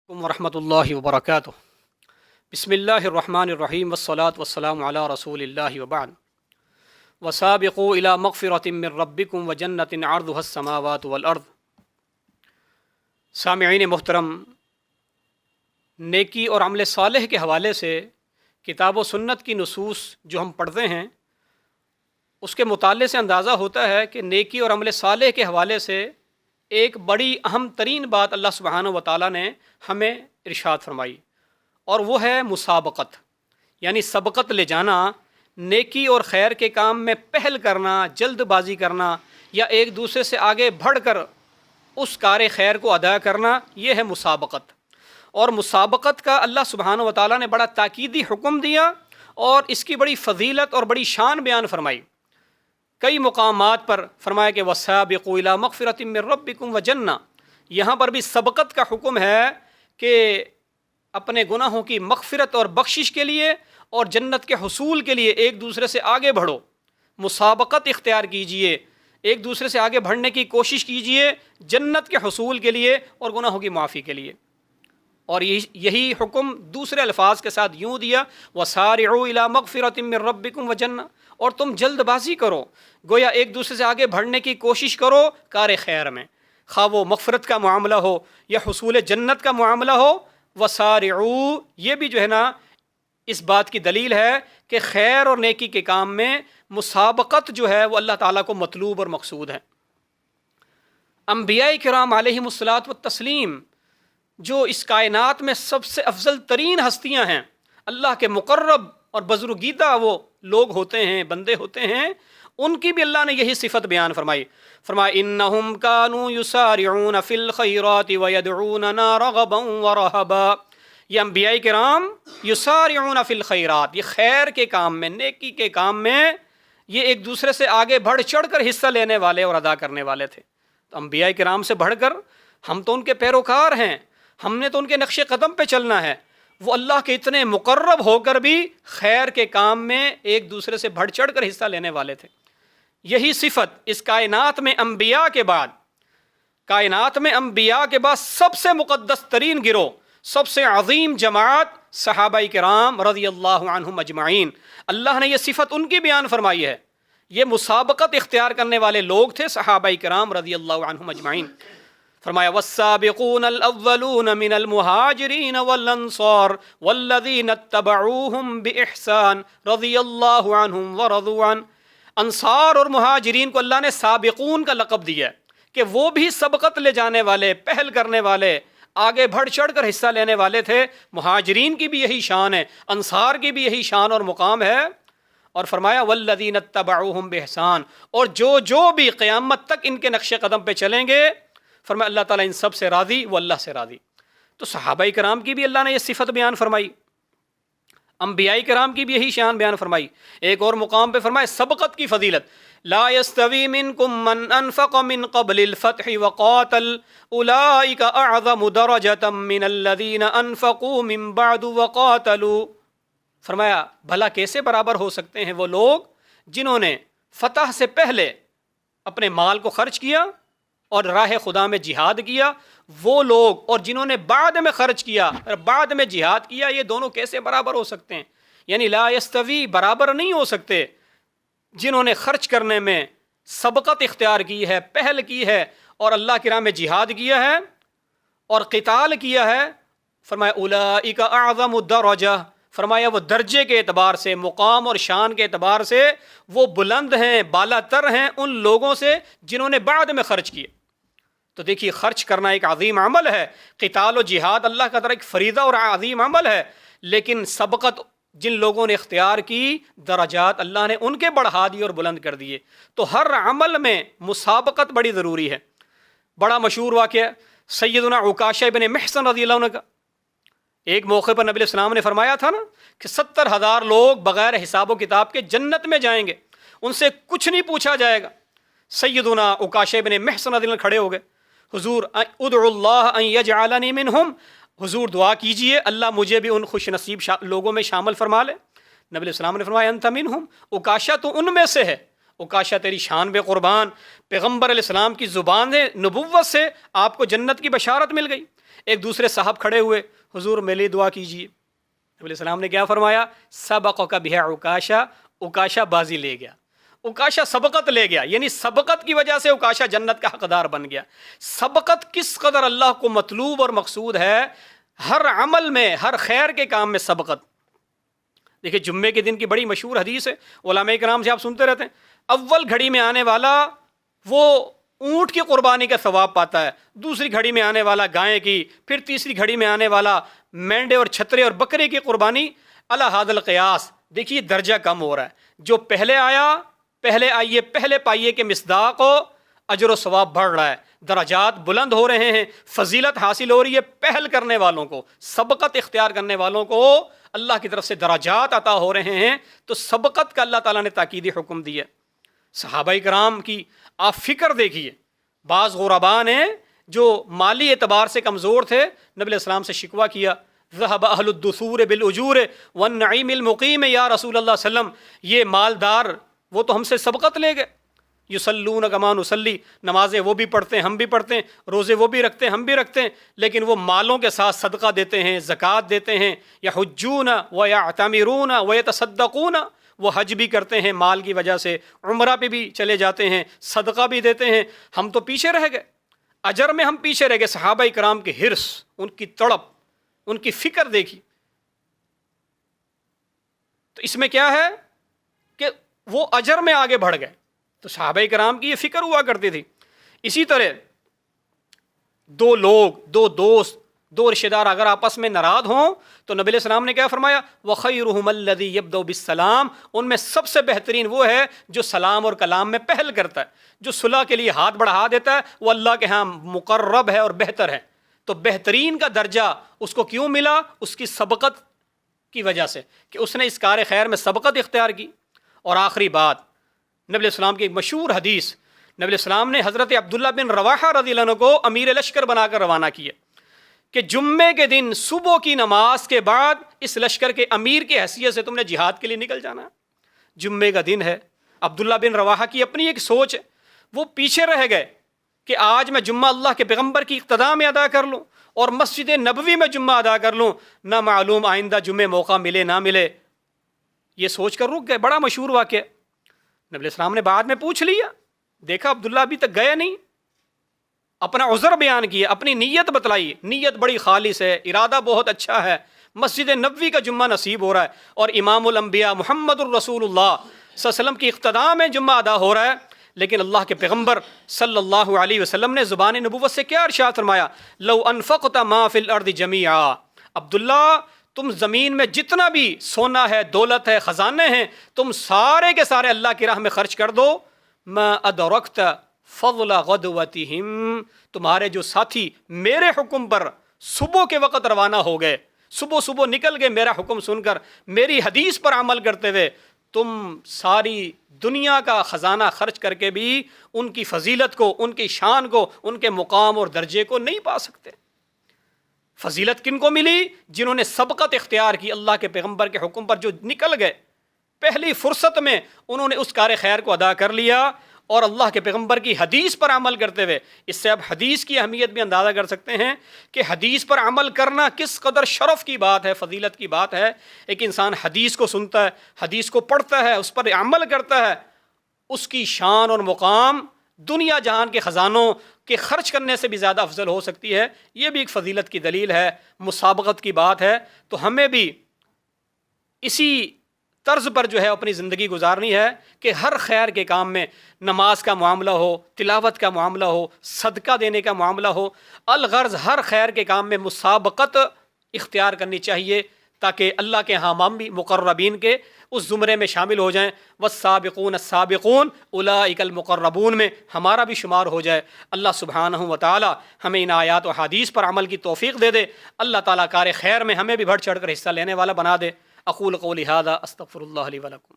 वरहमतुल्लाहि वबरकातुह। बिस्मिल्लाहिर्रहमानिर्रहीम वस्सलातु वस्सलामु अला रसूलिल्लाहि व बाद। वसाबिक़ू इला मग़फ़िरतिम मिन रब्बिकुम व जन्नतिन अर्दुहस समावातु वल अर्द। सामिईन मुहतरम, नेकी और अमल सालेह के हवाले से किताब व सुन्नत की नुसूस जो हम पढ़ते हैं उसके मुताले से अंदाज़ा होता है कि नेकी और अमल सालेह के हवाले से एक बड़ी अहम तरीन बात अल्लाह सुब्हानहू व तआला ने हमें इरशाद फरमाई, और वो है मुसाबक़त, यानी सबक़त ले जाना, नेकी और खैर के काम में पहल करना, जल्दबाजी करना या एक दूसरे से आगे बढ़कर उस कार खैर को अदा करना, ये है मुसाबक़त। और मुसाबक़त का अल्लाह सुब्हानहू व तआला ने बड़ा ताकीदी हुक्म दिया और इसकी बड़ी फ़जीलत और बड़ी शान बयान फरमाई। कई मुकामात पर फरमाया कि वसाबिक़ू इला मग़फ़िरतिम मिन रब्बिकुम व जन्नह। यहाँ पर भी सबक़त का हुक्म है कि अपने गुनाहों की मग़फ़िरत और बख्शिश के लिए और जन्नत के हुसूल के लिए एक दूसरे से आगे बढ़ो, मुसाबक़त इख्तियार कीजिए, एक दूसरे से आगे बढ़ने की कोशिश कीजिए जन्नत के हुसूल के लिए और गुनाहों की माफ़ी के लिए। और यही हुक्म दूसरे अल्फाज के साथ यूँ दिया, वसारिऊ इला मग़फ़िरतिम मिन रब्बिकुम व जन्नह, और तुम जल्दबाजी करो, गोया एक दूसरे से आगे बढ़ने की कोशिश करो कार खैर में, खा वो मग़फ़िरत का मामला हो या हुसूल जन्नत का मामला हो। वसारिऊ ये भी जो है ना इस बात की दलील है कि खैर और नेकी के काम में मुसाबक़त जो है वो अल्लाह ताला को मतलूब और मक़सूद है। अंबिया किराम अलैहिमुस्सलातु वत्तस्लीम जो इस कायनात में सबसे अफजल तरीन हस्तियाँ हैं, अल्लाह के मुक़र्रब और बुज़ुर्गीदा वो लोग होते हैं, बंदे होते हैं, उनकी भी अल्लाह ने यही सिफत बयान फरमाई। फरमाया इन्नहुम कानू युसारिऊन फिल खैराति व यदऊनना रग़बन व रहबा। ये अंबिया किराम युसारिऊन फिल खैरात, ये खैर के काम में, नेकी के काम में ये एक दूसरे से आगे बढ़ चढ़ कर हिस्सा लेने वाले और अदा करने वाले थे। तो अंबिया किराम से बढ़कर हम तो उनके पैरोकार हैं, हमने तो उनके नक्शे कदम पे चलना है। वो अल्लाह के इतने मुकर्रब होकर भी खैर के काम में एक दूसरे से बढ़ चढ़ कर हिस्सा लेने वाले थे। यही सिफत इस कायनात में अंबिया के बाद, कायनात में अंबिया के बाद सबसे मुक़द्दस तरीन गिरोह, सबसे अज़ीम जमात सहाबाए किराम रज़ियल्लाहु अन्हुम अजमाइन, अल्लाह ने यह सिफत उनकी बयान फरमाई है। ये मुसाबक़त इख्तियार करने वाले लोग थे सहाबाए किराम रज़ियल्लाहु अन्हुम अजमाइन। फरमाया वस्साबिक़ूनल अव्वलून मिनल मुहाजिरीन वल अंसार वल्लज़ीना इत्तबऊहुम बिइहसान रज़ियल्लाहु अन्हुम व रज़ू अन। अंसार और मुहाजिरीन को अल्लाह ने साबिक़ून का लक़ब दिया कि वो भी सबक़त ले जाने वाले, पहल करने वाले, आगे बढ़ चढ़ कर हिस्सा लेने वाले थे। मुहाजिरीन की भी यही शान है, अंसार की भी यही शान और मुकाम है। और फरमाया वल्लज़ीना इत्तबऊहुम बिइहसान, और जो भी क़यामत तक इनके नक्शे कदम पे चलेंगे, फरमाया अल्लाह ताला इन सब से राज़ी, वो अल्लाह से राज़ी। तो सहाबाए किराम की भी अल्लाह ने यह सिफत बयान फरमाई, अंबिया किराम की भी यही शान बयान फरमाई। एक और मुकाम पे फरमाया सबक़त की फ़जीलत, ला यस्तवी मिनकुम मन अनफ़क़ मिन क़ब्लिल फ़त्हि व क़ातल उलाइका अअज़मु दरजतम मिनल्लज़ीना अनफ़क़ू मिन बअदु व क़ातलू। फरमाया भला कैसे बराबर हो सकते हैं वो लोग जिन्होंने फ़तह से पहले अपने माल को खर्च किया और राह खुदा में जिहाद किया, वो लोग और जिन्होंने बाद में खर्च किया और बाद में जिहाद किया, ये दोनों कैसे बराबर हो सकते हैं? यानी ला यस्तवी बराबर नहीं हो सकते जिन्होंने खर्च करने में सबक़त इख्तियार की है, पहल की है और अल्लाह की राह में जिहाद किया है और क़िताल किया है। फरमाया उलाइका अअज़मु दरजा, फरमाया वो दर्जे के एतबार से, मुकाम और शान के एतबार से वो बुलंद हैं, बालातर हैं उन लोगों से जिन्होंने बाद में खर्च किए। तो देखिए खर्च करना एक अजीम अमल है, क़िताल और जिहाद अल्लाह का तरफ एक फ़रीदा और अजीम अमल है, लेकिन सबक़त जिन लोगों ने इख्तियार की, दराजात अल्लाह ने उनके बढ़ा दिए और बुलंद कर दिए। तो हर अमल में मुसाबक़त बड़ी ज़रूरी है। बड़ा मशहूर वाक़या सैयदना उकाशा इब्न महसन रज़ियल्लाहु अन्हु का, एक मौके पर नबी अलैहिस्सलाम ने फरमाया था ना कि 70,000 लोग बग़ैर हिसाब व किताब के जन्नत में जाएंगे, उनसे कुछ नहीं पूछा जाएगा। सैयदना उकाशा इब्न महसन रज़ियल्लाहु खड़े हो गए, हुजूर उदउल्लाह अन यजअलनी मिनहुम, हुजूर दुआ कीजिए अल्लाह मुझे भी उन खुश नसीब लोगों में शामिल फरमा ले। नबी अलैहिस्सलाम ने फरमाया अंत मिनहुम, उकाशा तो उनमें से है। उकाशा तेरी शान बे कुर्बान, पैगम्बर अलैहिस्सलाम की ज़ुबान नबुव्वत से आपको जन्नत की बशारत मिल गई। ایک دوسرے صاحب کھڑے ہوئے، حضور میرے لیے دعا کیجیے۔ نبی علیہ السلام نے کیا فرمایا؟ سبقک بہا عکاشہ، عکاشہ بازی لے گیا، عکاشہ سبقت لے گیا، یعنی سبقت کی وجہ سے عکاشہ جنت کا حقدار بن گیا۔ سبقت کس قدر اللہ کو مطلوب اور مقصود ہے، ہر عمل میں، ہر خیر کے کام میں سبقت۔ دیکھیں جمعے کے دن کی بڑی مشہور حدیث ہے، علماء کرام سے آپ سنتے رہتے ہیں، اول گھڑی میں آنے والا وہ اونٹ کی قربانی کا ثواب پاتا ہے، دوسری گھڑی میں آنے والا گائے کی، پھر تیسری گھڑی میں آنے والا مینڈے اور چھترے اور بکرے کی قربانی۔ علی ھذا القیاس دیکھیے درجہ کم ہو رہا ہے، جو پہلے آیا پہلے آئیے پہلے پائیے کے مصداق و اجر و ثواب بڑھ رہا ہے، درجات بلند ہو رہے ہیں، فضیلت حاصل ہو رہی ہے، پہل کرنے والوں کو، سبقت اختیار کرنے والوں کو اللہ کی طرف سے درجات عطا ہو رہے ہیں۔ تو سبقت کا اللہ تعالیٰ نے تاکیدی حکم دیا۔ صحابہ کرام کی آپ فکر دیکھیے، بعض غرباء نے جو مالی اعتبار سے کمزور تھے، نبی علیہ السلام سے شکوہ کیا، ذهب اہل الدثور بالاجور والنعیم المقیم، یا رسول اللہ صلی اللہ علیہ وسلم یہ مالدار وہ تو ہم سے سبقت لے گئے، یصلون کما نصلی، نمازیں وہ بھی پڑھتے ہیں ہم بھی پڑھتے ہیں، روزے وہ بھی رکھتے ہیں ہم بھی رکھتے ہیں، لیکن وہ مالوں کے ساتھ صدقہ دیتے ہیں، زکوٰۃ دیتے ہیں، یحجون ویعتمرون ویتصدقون، وہ حج بھی کرتے ہیں مال کی وجہ سے، عمرہ پہ بھی چلے جاتے ہیں، صدقہ بھی دیتے ہیں۔ ہم تو پیچھے رہ گئے، اجر میں ہم پیچھے رہ گئے۔ صحابہ کرام کی حرص، ان کی تڑپ، ان کی فکر دیکھی۔ تو اس میں کیا ہے کہ وہ اجر میں آگے بڑھ گئے۔ تو صحابہ کرام کی یہ فکر ہوا کرتی تھی۔ اسی طرح دو لوگ، دو دوست، دو رشتہ دار اگر آپس میں ناراض ہوں تو نبی علیہ السلام نے کیا فرمایا؟ وَخَيْرُهُمَ الَّذِي يَبْدَأُ بِالسَّلَامِ، ان میں سب سے بہترین وہ ہے جو سلام اور کلام میں پہل کرتا ہے، جو صلح کے لیے ہاتھ بڑھا دیتا ہے، وہ اللہ کے ہاں مقرب ہے اور بہتر ہے۔ تو بہترین کا درجہ اس کو کیوں ملا؟ اس کی سبقت کی وجہ سے، کہ اس نے اس کار خیر میں سبقت اختیار کی۔ اور آخری بات، نبی علیہ السلام کی ایک مشہور حدیث، نبی علیہ السلام نے حضرت عبداللہ بن رواحہ رضی اللہ عنہ کو امیر لشکر بنا کر روانہ کیا کہ جمعے کے دن صبح کی نماز کے بعد اس لشکر کے امیر کی حیثیت سے تم نے جہاد کے لیے نکل جانا ہے۔ جمعے کا دن ہے، عبداللہ بن رواحہ کی اپنی ایک سوچ ہے، وہ پیچھے رہ گئے کہ آج میں جمعہ اللہ کے پیغمبر کی اقتداء میں ادا کر لوں اور مسجد نبوی میں جمعہ ادا کر لوں، نہ معلوم آئندہ جمعے موقع ملے نہ ملے۔ یہ سوچ کر رک گئے، بڑا مشہور واقعہ۔ نبی علیہ السلام نے بعد میں پوچھ لیا، دیکھا عبداللہ ابھی تک گئے نہیں، اپنا عذر بیان کیا، اپنی نیت بتلائی، نیت بڑی خالص ہے، ارادہ بہت اچھا ہے، مسجد نبوی کا جمعہ نصیب ہو رہا ہے اور امام الانبیاء محمد الرسول اللہ صلی اللہ علیہ وسلم کی اقتداء میں جمعہ ادا ہو رہا ہے۔ لیکن اللہ کے پیغمبر صلی اللہ علیہ وسلم نے زبان نبوت سے کیا ارشاد فرمایا؟ لو انفقت ما فی الارض جمیعا، عبداللہ تم زمین میں جتنا بھی سونا ہے، دولت ہے، خزانے ہیں، تم سارے کے سارے اللہ کی راہ میں خرچ کر دو، ما ادرکت فضل غدوتہم، تمہارے جو ساتھی میرے حکم پر صبح کے وقت روانہ ہو گئے، صبح صبح نکل گئے میرا حکم سن کر، میری حدیث پر عمل کرتے ہوئے، تم ساری دنیا کا خزانہ خرچ کر کے بھی ان کی فضیلت کو، ان کی شان کو، ان کے مقام اور درجے کو نہیں پا سکتے۔ فضیلت کن کو ملی؟ جنہوں نے سبقت اختیار کی، اللہ کے پیغمبر کے حکم پر جو نکل گئے، پہلی فرصت میں انہوں نے اس کار خیر کو ادا کر لیا اور اللہ کے پیغمبر کی حدیث پر عمل کرتے ہوئے۔ اس سے اب حدیث کی اہمیت بھی اندازہ کر سکتے ہیں کہ حدیث پر عمل کرنا کس قدر شرف کی بات ہے، فضیلت کی بات ہے۔ ایک انسان حدیث کو سنتا ہے، حدیث کو پڑھتا ہے، اس پر عمل کرتا ہے، اس کی شان اور مقام دنیا جہان کے خزانوں کے خرچ کرنے سے بھی زیادہ افضل ہو سکتی ہے۔ یہ بھی ایک فضیلت کی دلیل ہے، مسابقت کی بات ہے۔ تو ہمیں بھی اسی طرز پر جو ہے اپنی زندگی گزارنی ہے کہ ہر خیر کے کام میں، نماز کا معاملہ ہو، تلاوت کا معاملہ ہو، صدقہ دینے کا معاملہ ہو، الغرض ہر خیر کے کام میں مسابقت اختیار کرنی چاہیے تاکہ اللہ کے ہاں ہم بھی مقربین کے اس زمرے میں شامل ہو جائیں۔ والسابقون السابقون اولئک المقربون میں ہمارا بھی شمار ہو جائے۔ اللہ سبحانہ و تعالی ہمیں ان آیات و حدیث پر عمل کی توفیق دے دے۔ اللہ تعالیٰ کار خیر میں ہمیں بھی بڑھ چڑھ کر حصہ لینے والا بنا دے۔ اقول قولی ھذا استغفر اللہ لی ولکم۔